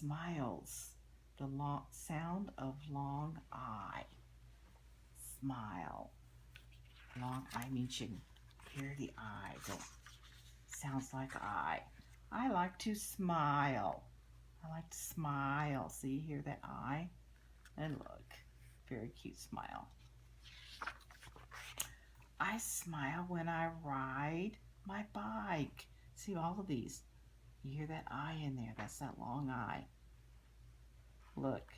smiles, the long sound of long I. Smile. Long I means you can hear the I. Sounds like I. I like to smile. I like to smile. See, hear that I? And look, very cute smile. I smile when I ride my bike. See all of these. You hear that I in there. That's that long I. Look.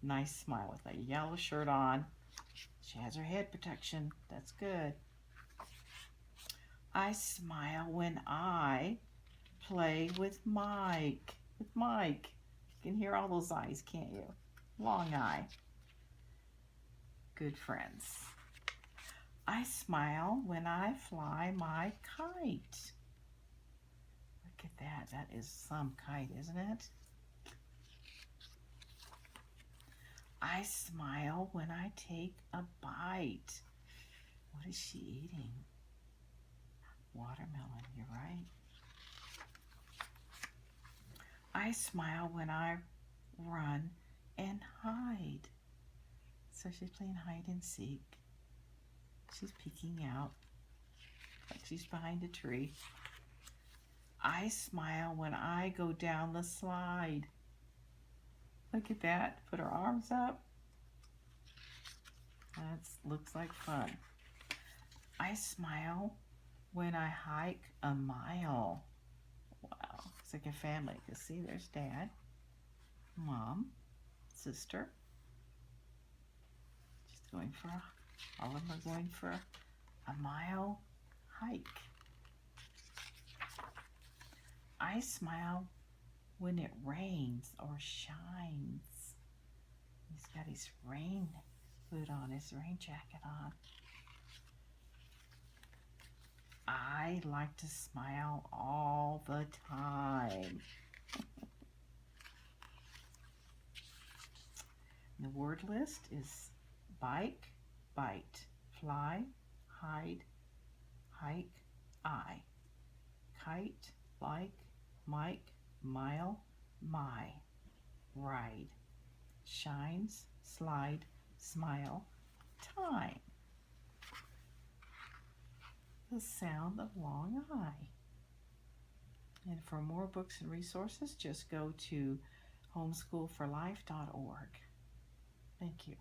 Nice smile with a yellow shirt on. She has her head protection. That's good. I smile when I play with Mike. With Mike. You can hear all those eyes, can't you? Long I. Good friends. I smile when I fly my kite. Look at that. That is some kite, isn't it? I smile when I take a bite. What is she eating? Watermelon, you're right. I smile when I run and hide. So she's playing hide and seek. She's peeking out like she's behind a tree. I smile when I go down the slide. Look at that. Put her arms up. That looks like fun. I smile when I hike a mile. Wow, it's like a family. You can see there's Dad, Mom, sister. Just going for all of them are going for a mile hike. I smile when it rains or shines. He's got his rain hood on, his rain jacket on. I like to smile all the time. The word list is bike, bite, fly, hide, hike, I, kite, like, Mike, mile, my, ride, shines, slide, smile, time. The sound of long I. And for more books and resources, just go to homeschoolforlife.org. Thank you.